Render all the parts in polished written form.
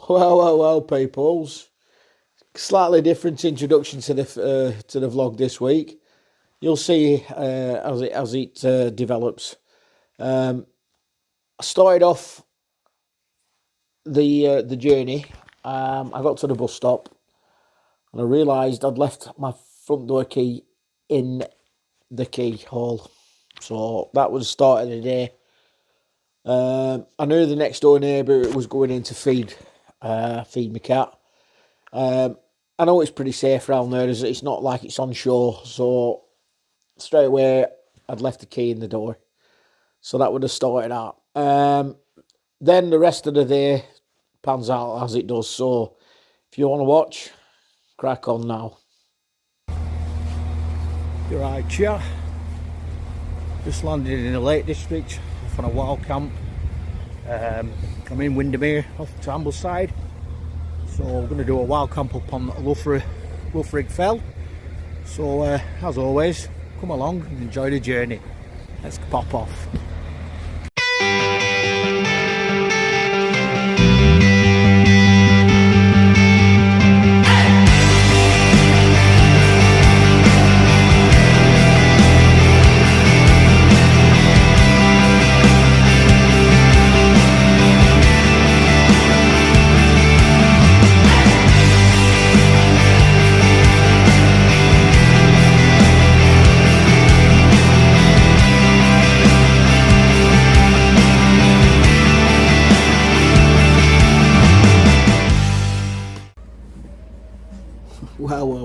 Well, peoples. Slightly different introduction to the vlog this week. You'll see as it develops. I started off the journey. I got to the bus stop and I realised I'd left my front door key in the key hole. So that was the start of the day. I knew the next door neighbour was going in to feed my cat. I know it's pretty safe around there. It's not like it's on shore. So straight away, I'd left the key in the door. So that would have started out. Then the rest of the day pans out as it does. So if you want to watch, crack on now. You're right, chat. Just landed in the Lake District off on a wild camp. I'm in Windermere off to Ambleside. So we're going to do a wild camp up on Loughrigg Fell. So as always, come along and enjoy the journey. Let's pop off.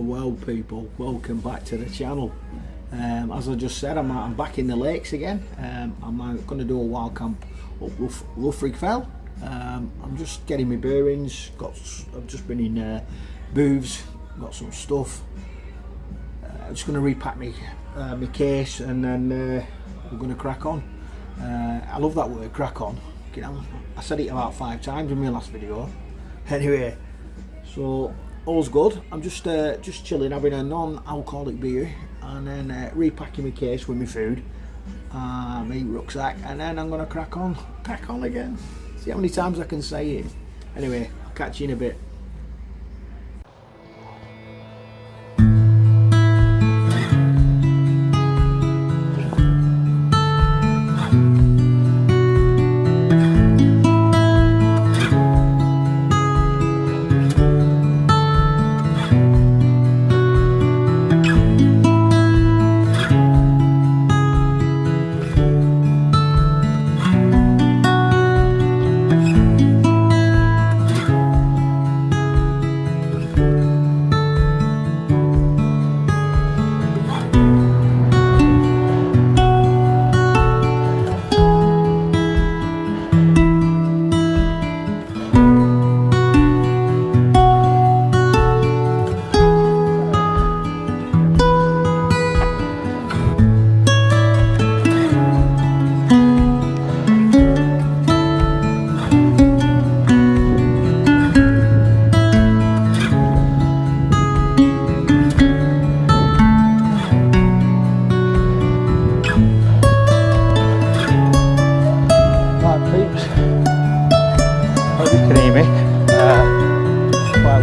Well, people, welcome back to the channel. As I just said, I'm back in the lakes again. I'm going to do a wild camp up Loughrigg Fell. I'm just getting my bearings. I've just been in booths, got some stuff. I'm just going to repack my case and then we're going to crack on. I love that word, crack on. You know, I said it about 5 times in my last video. Anyway, so all's good. I'm just chilling, having a non-alcoholic beer, and then repacking my case with my food, my rucksack, and then I'm gonna crack on again. See how many times I can say it. Anyway, I'll catch you in a bit.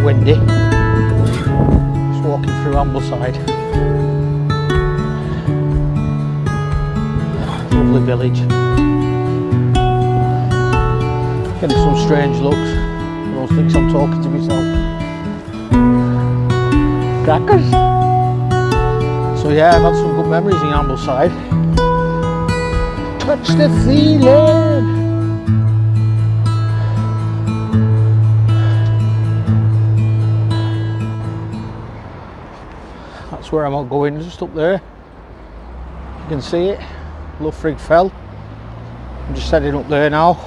Windy. Just walking through Ambleside. Lovely village. Getting some strange looks. I don't think I'm talking to myself. Crackers. So yeah, I've had some good memories in Ambleside. Touch the feeling. Where I'm going, just up there. You can see it, Loughrigg Fell. I'm just heading up there now,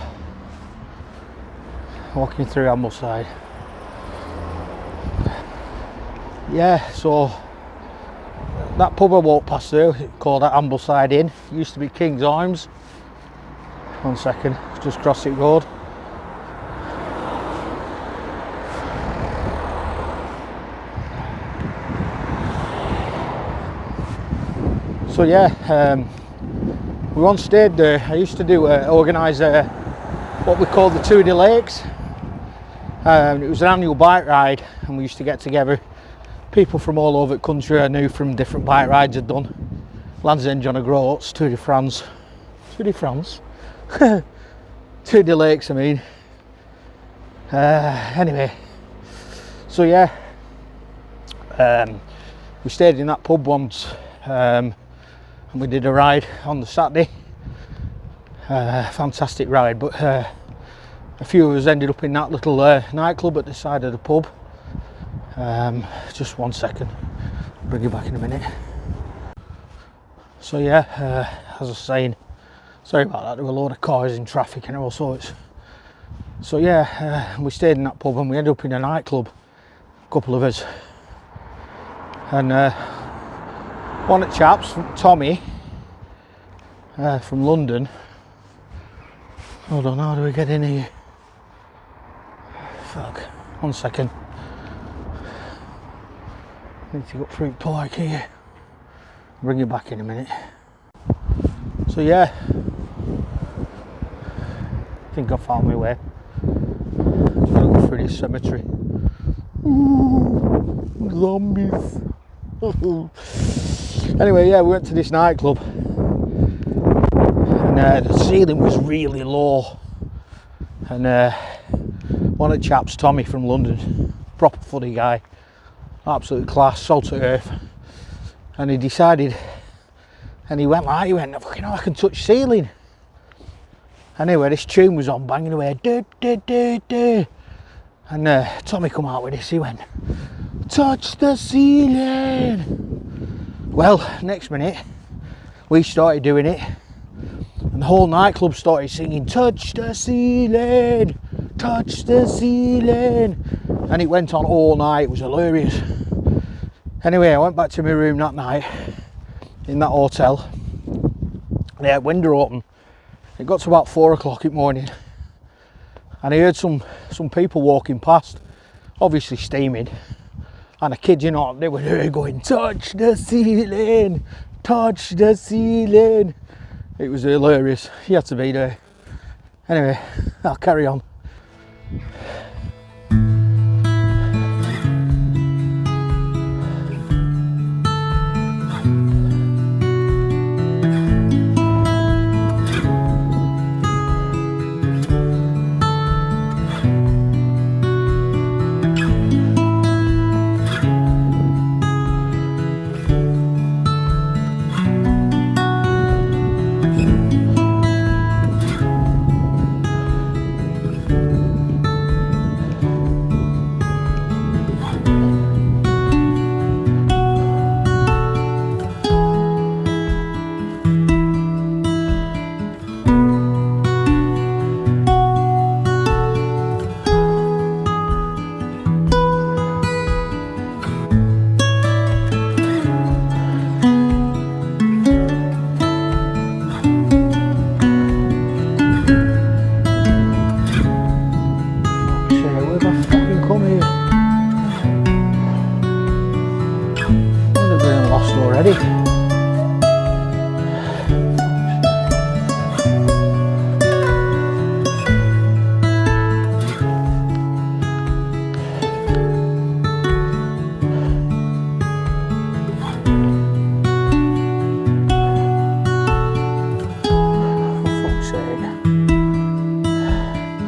walking through Ambleside. Yeah, so that pub I walked past there, called that Ambleside Inn. It used to be King's Arms. 1 second, just cross it road. So yeah, we once stayed there. I used to do organise what we call the Tour de Lakes. It was an annual bike ride, and we used to get together. People from all over the country I knew from different bike rides I'd done. Land's End, John O'Groats, Tour de France. Tour de France? Tour de Lakes, I mean. Anyway, so yeah, we stayed in that pub once, and we did a ride on the Saturday. Fantastic ride, but a few of us ended up in that little nightclub at the side of the pub. Just 1 second, I'll bring you back in a minute. So yeah, as I was saying, sorry about that, there were a load of cars in traffic and all sorts. So yeah, we stayed in that pub and we ended up in a nightclub, a couple of us. And one of the chaps, Tommy, from London. Hold on, how do we get in here? Fuck, 1 second. Need to go through park here. Bring you back in a minute. So yeah, I think I found my way. Just gonna go through this cemetery. Ooh, zombies. Anyway, yeah, we went to this nightclub, and the ceiling was really low. And one of the chaps, Tommy from London, proper funny guy, absolute class, salt of earth. And he decided, and he went, fucking hell, I can touch ceiling. Anyway, this tune was on, banging away, do, do, do, do. And Tommy come out with this, he went, touch the ceiling. Well, next minute, we started doing it, and the whole nightclub started singing, touch the ceiling, touch the ceiling. And it went on all night, it was hilarious. Anyway, I went back to my room that night in that hotel. They had window open. It got to about 4 o'clock in the morning, and I heard some people walking past, obviously steaming. And the kids, you know, they were going, touch the ceiling, touch the ceiling. It was hilarious. You had to be there. Anyway, I'll carry on.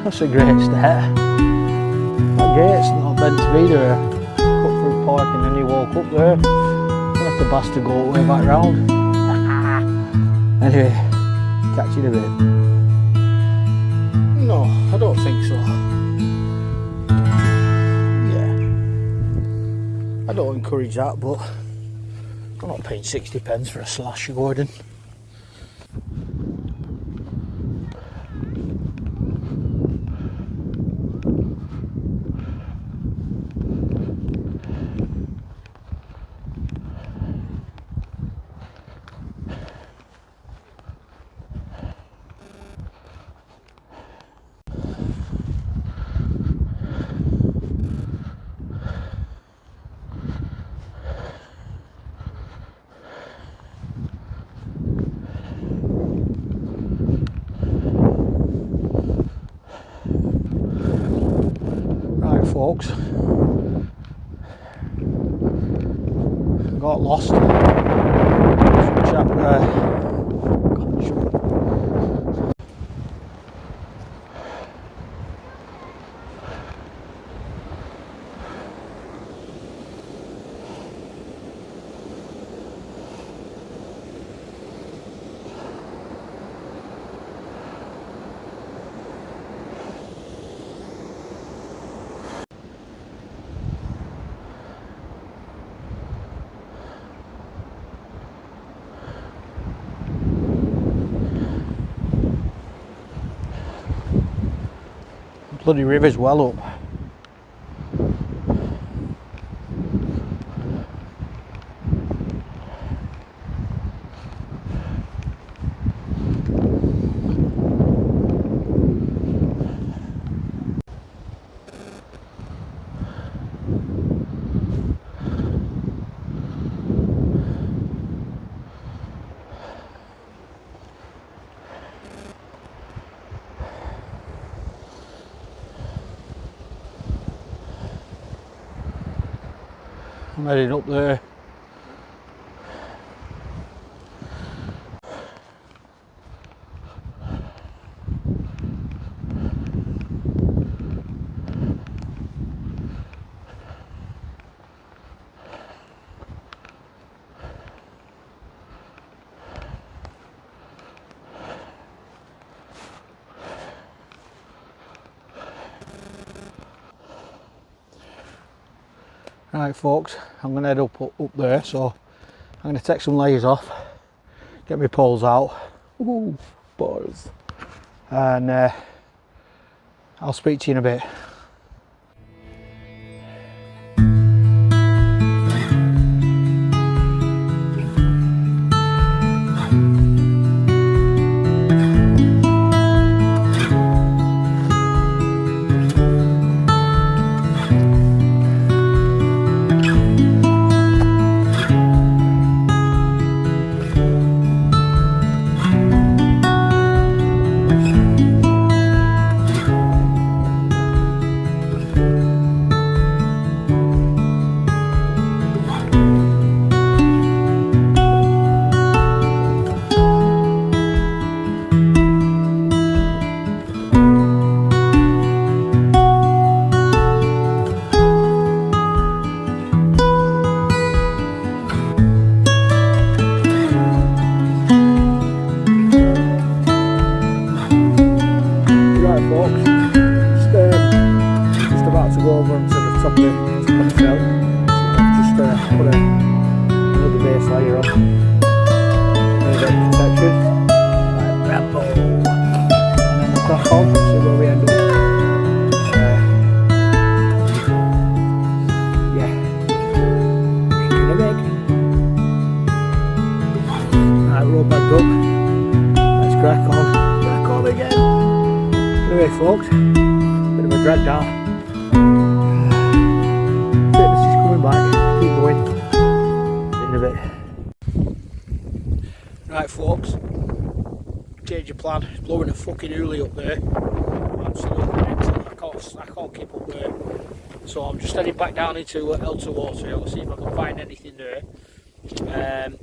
That's a great start. That gate's not meant to be there. Cut through parking and you walk up there. Let the bastard go all the way back round. Anyway, catch you in a bit. No, I don't think so. Yeah. I don't encourage that, but I'm not paying 60p for a slash, Gordon. folks, got lost. Chap bloody river's well up. I'm heading up there. Right folks, I'm going to head up there, so I'm going to take some layers off, get my poles out, ooh, balls, and I'll speak to you in a bit. Folks, bit of a drag down. Fitness is coming back, keep going. In a bit. Right folks, change of plan. It's blowing a fucking hoolie up there. Absolutely mental. I can't keep up there. So I'm just heading back down into Elter Water. I'll see if I can find anything there.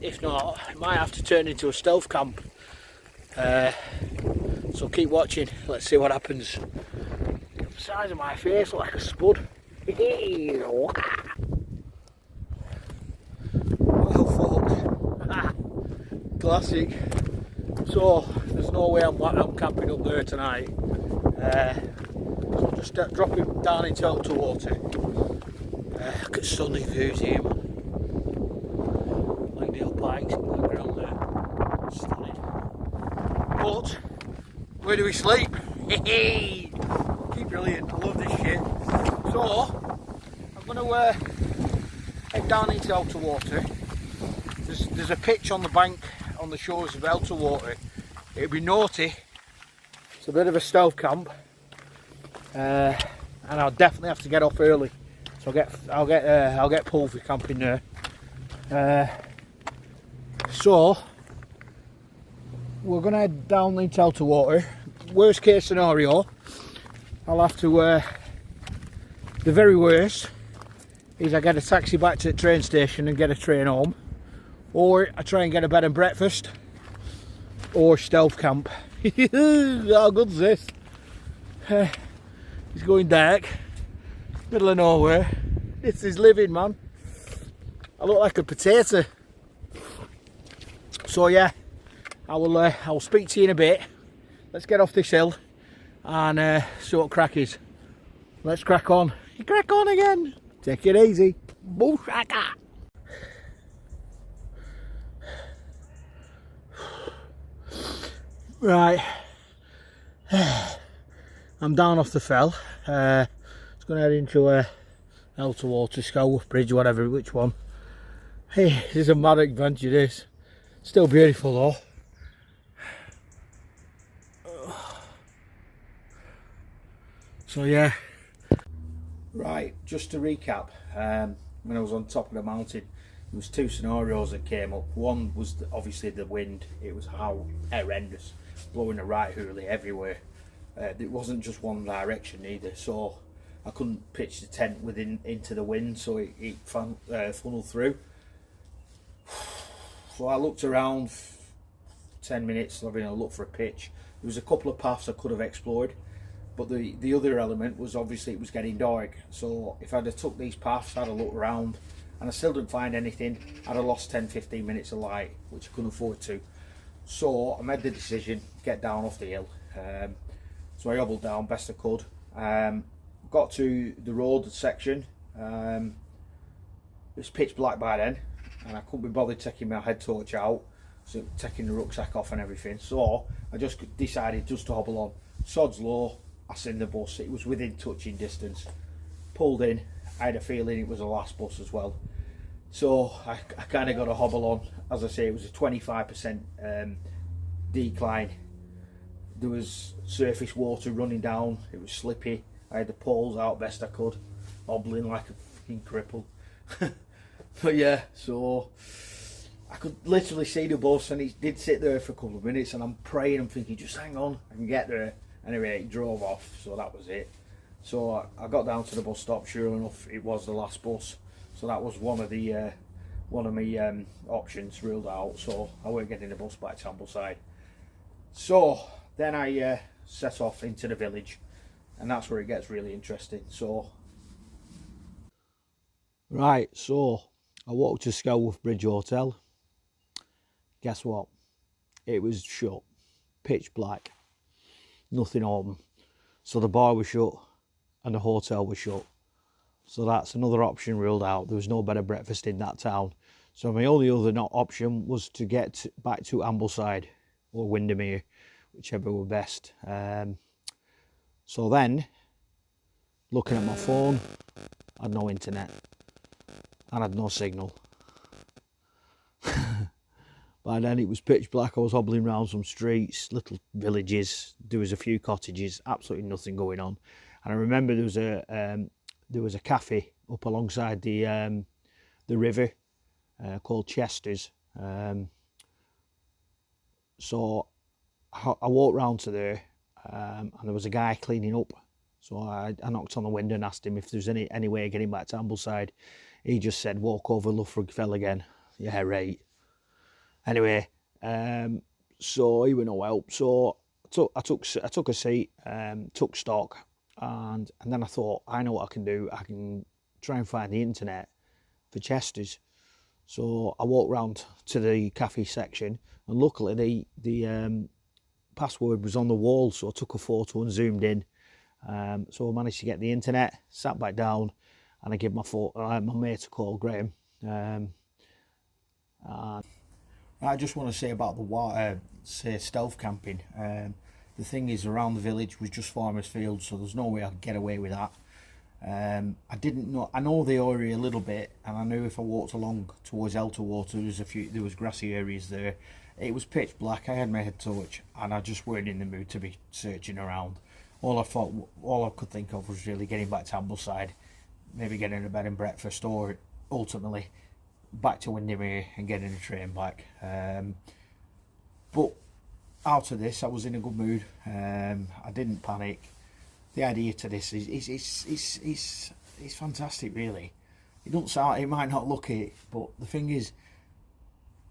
If not, I might have to turn into a stealth camp. So keep watching, let's see what happens. The size of my face like a spud. Well folks, classic. So there's no way I'm camping up there tonight. So I'll just drop him down into Elter Water. Look at stunning views here, man. Like the alpines in the background there. Stunning. But where do we sleep? Hey, brilliant, I love this shit. So, I'm going to head down into Elter Water. There's a pitch on the bank, on the shores of Elter Water. It'd be naughty. It's a bit of a stealth camp. And I'll definitely have to get off early. So I'll get pulled for camping there. So, we're going to head down into Elter Water. Worst case scenario, I'll have to The very worst is I get a taxi back to the train station and get a train home, or I try and get a bed and breakfast, or stealth camp. How good's this? It's going dark, middle of nowhere. This is living, man. I look like a potato. So yeah, I'll speak to you in a bit. Let's get off this hill and see what crack is. Let's crack on. You crack on again. Take it easy. Bushaka. Right. I'm down off the fell. It's going to head into Elterwater, Skelworth Bridge, whatever, which one. Hey, this is a mad adventure, this. Still beautiful though. So yeah. Right, just to recap, when I was on top of the mountain, there was two scenarios that came up. One was obviously the wind. It was how horrendous, blowing a right hurley everywhere. It wasn't just one direction either, so I couldn't pitch the tent into the wind, so it funneled through. So I looked around 10 minutes having a look for a pitch. There was a couple of paths I could have explored, but the other element was obviously it was getting dark. So if I'd have took these paths, I'd have looked around and I still didn't find anything. I'd have lost 10-15 minutes of light, which I couldn't afford to. So I made the decision, get down off the hill. So I hobbled down best I could. Got to the road section. It was pitch black by then, and I couldn't be bothered taking my head torch out, so taking the rucksack off and everything. So I just decided just to hobble on. Sod's law, I seen the bus. It was within touching distance. Pulled in. I had a feeling it was the last bus as well. So I kind of got a hobble on. As I say, it was a 25% decline. There was surface water running down. It was slippy. I had the poles out best I could, hobbling like a fucking cripple. But yeah, so I could literally see the bus, and it did sit there for a couple of minutes, and I'm praying, I'm thinking, just hang on, I can get there. Anyway, it drove off, so that was it. So I got down to the bus stop. Sure enough, it was the last bus. So that was one of my options ruled out. So I weren't getting the bus back to Ambleside. So then I set off into the village, and that's where it gets really interesting. So right, so I walked to Skelworth Bridge Hotel. Guess what? It was shut, pitch black, nothing open. So the bar was shut and the hotel was shut. So that's another option ruled out. There was no bed and breakfast in that town. So my only other option was to get back to Ambleside or Windermere, whichever were best. So then, looking at my phone, I had no internet and I had no signal. By then it was pitch black. I was hobbling around some streets, little villages. There was a few cottages, absolutely nothing going on. And I remember there was a cafe up alongside the river called Chester's. So I walked round to there, and there was a guy cleaning up. So I knocked on the window and asked him if there's any way of getting back to Ambleside. He just said, walk over Loughrigg Fell again. Yeah, right. Anyway, so he was no help. So I took a seat, took stock, and then I thought, I know what I can do. I can try and find the internet for Chester's. So I walked round to the cafe section, and luckily the password was on the wall. So I took a photo and zoomed in. So I managed to get the internet, sat back down, and I gave my mate a call, Graham. I just want to say about the stealth camping. The thing is, around the village was just farmers' fields, so there's no way I could get away with that. I know the area a little bit, and I knew if I walked along towards Elterwater, there was grassy areas there. It was pitch black. I had my head torch, and I just weren't in the mood to be searching around. All I could think of was really getting back to Ambleside, maybe getting a bed and breakfast, or ultimately back to Windermere and getting a train back. But out of this, I was in a good mood. I didn't panic. The idea to this is it's fantastic, really. It doesn't sound, it might not look it, but the thing is,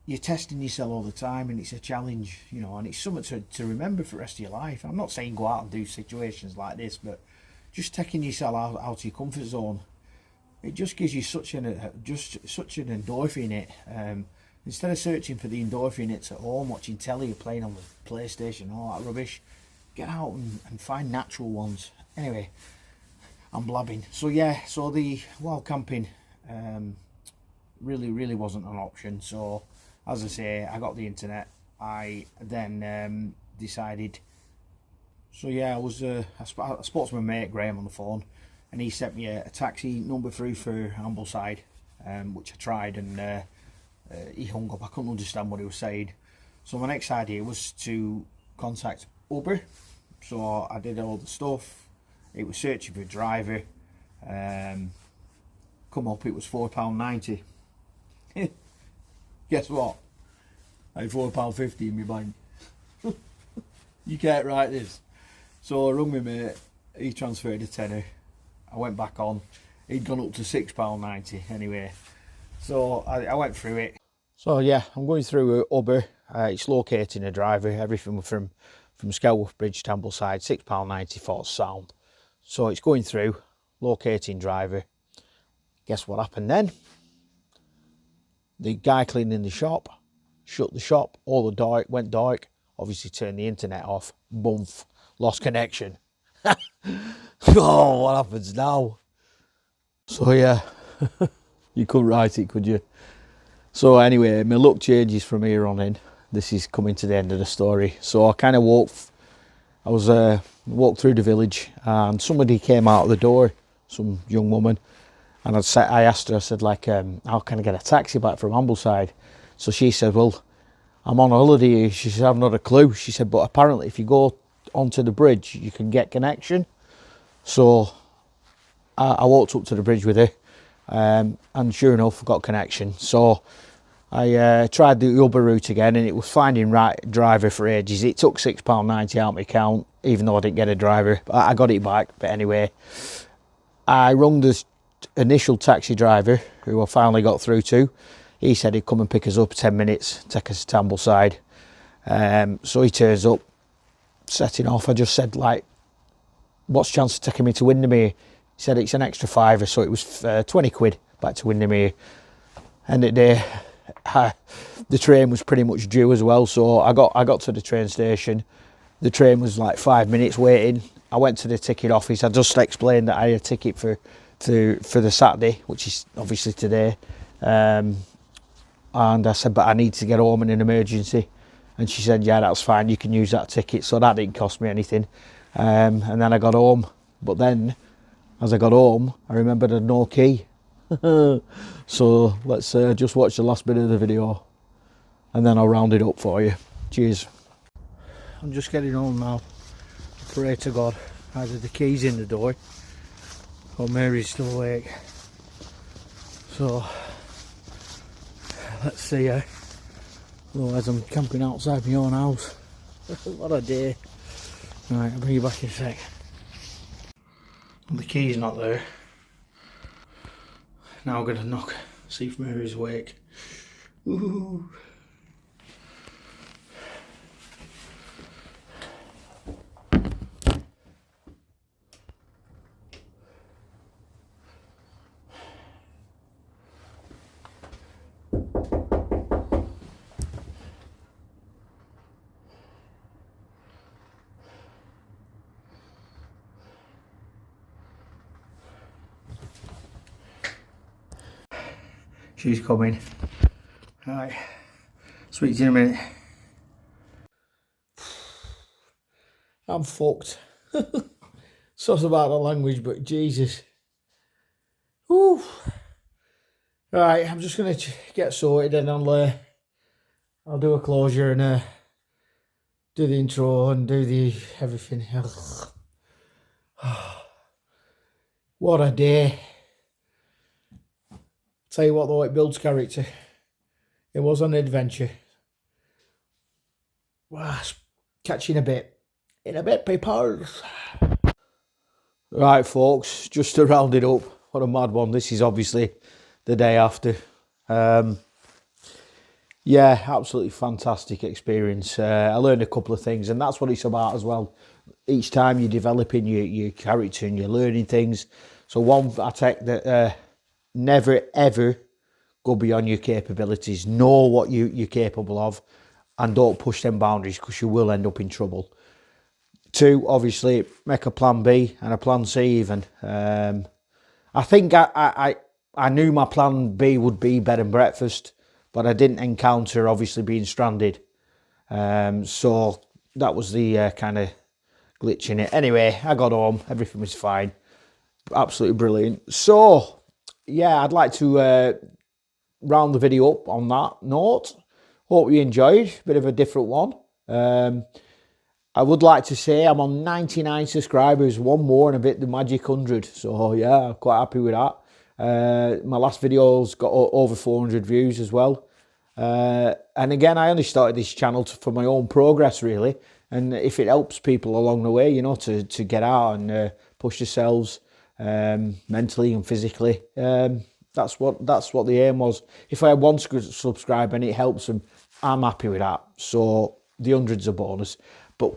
you're testing yourself all the time, and it's a challenge, you know, and it's something to remember for the rest of your life. I'm not saying go out and do situations like this, but just taking yourself out of your comfort zone, it just gives you such an endorphin hit. Instead of searching for the endorphin hits at home, watching telly or playing on the PlayStation, all that rubbish, get out and find natural ones. Anyway, I'm blabbing. So yeah, so the wild camping really wasn't an option. So as I say, I got the internet. I then decided. So yeah, I spoke to my mate Graham on the phone, and he sent me a taxi number through for Ambleside, which I tried, and he hung up. I couldn't understand what he was saying. So my next idea was to contact Uber. So I did all the stuff. It was searching for a driver. Come up, it was £4.90. Guess what? I had £4.50 in my bank. You can't write this. So I rung my mate. He transferred a tenner. I went back on. He'd gone up to £6.90 anyway. So I went through it. So yeah, I'm going through Uber. It's locating a driver. Everything from Skelworth Bridge to Ambleside. £6.90 for sound. So it's going through, locating driver. Guess what happened then? The guy cleaning the shop shut the shop. All the dark went dark. Obviously turned the internet off. Boom, lost connection. Oh, what happens now? So yeah, you couldn't write it, could you? So anyway, my luck changes from here on in. This is coming to the end of the story. So I kind of walked through the village, and somebody came out of the door, some young woman, and I asked her, I said, like, how can I get a taxi back from Ambleside? So she said, well, I'm on holiday. She said, I've not a clue. She said, but apparently if you go onto the bridge, you can get connection. So I walked up to the bridge with her, and sure enough, got connection. So I tried the Uber route again, and it was finding right driver for ages. It took £6.90 out of my account, even though I didn't get a driver. But I got it back. But anyway, I rung the initial taxi driver, who I finally got through to. He said he'd come and pick us up 10 minutes, take us to Ambleside. So he turns up, setting off. I just said, like, what's the chance of taking me to Windermere? He said it's an extra £5, so it was 20 quid back to Windermere. End of the day, the train was pretty much due as well, so I got to the train station. The train was like 5 minutes waiting. I went to the ticket office. I just explained that I had a ticket for the Saturday, which is obviously today. And I said, but I need to get home in an emergency. And she said, yeah, that's fine, you can use that ticket. So that didn't cost me anything. And then I got home. But then, as I got home, I remembered I had no key. So let's just watch the last bit of the video, and then I'll round it up for you. Cheers. I'm just getting home now. Pray to God either the key's in the door or Mary's still awake. So let's see. Otherwise I'm camping outside my own house. What a day. Right, I'll bring you back in a sec. The key's not there. Now I'm gonna knock, see if Mary's awake. Ooh. She's coming. Right, speak to you in a minute. I'm fucked. Sorry about the language, but Jesus. Whew. Right, I'm just gonna get sorted, and I'll do a closure and do the intro and do the everything. What a day. Tell you what though, it builds character. It was an adventure. Well, catch you in a bit. In a bit, people. Right folks, just to round it up, what a mad one. This is obviously the day after. Yeah, absolutely fantastic experience. I learned a couple of things, and that's what it's about as well. Each time you're developing your character and you're learning things. So one I take that never ever go beyond your capabilities. Know what you're capable of, and don't push them boundaries, because you will end up in trouble. 2, obviously, make a plan B and a plan C even. I think I knew my plan B would be bed and breakfast, but I didn't encounter obviously being stranded. So that was the kind of glitch in it. Anyway, I got home, everything was fine. Absolutely brilliant. So, yeah, I'd like to round the video up on that note. Hope you enjoyed. Bit of a different one. I would like to say I'm on 99 subscribers, one more and a bit, the magic 100. So yeah, I'm quite happy with that. My last video's got over 400 views as well. And again, I only started this channel for my own progress, really. And if it helps people along the way, you know, to get out and push yourselves mentally and physically, that's what the aim was. If I had one subscriber and it helps them, I'm happy with that. So the 100's a bonus. But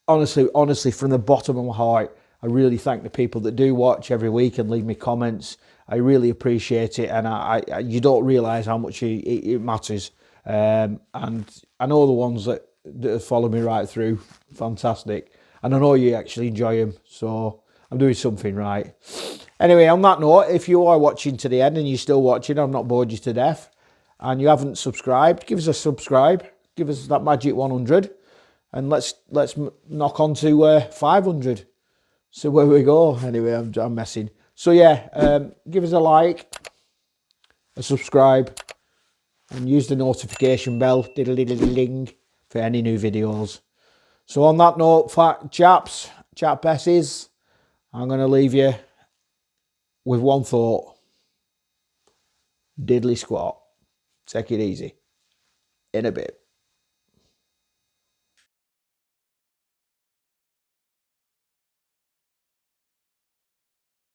honestly, from the bottom of my heart, I really thank the people that do watch every week and leave me comments. I really appreciate it, and you don't realise how much it matters. And I know the ones that have followed me right through, fantastic. And I know you actually enjoy them, so I'm doing something right. Anyway, on that note, if you are watching to the end and you're still watching, I've not bored you to death, and you haven't subscribed, give us a subscribe, give us that magic 100. And let's knock on to 500. So where we go. Anyway, I'm messing. So yeah, give us a like, a subscribe, and use the notification bell, diddle-diddle-ding, for any new videos. So on that note, chapesses, I'm going to leave you with one thought. Diddly squat. Take it easy. In a bit.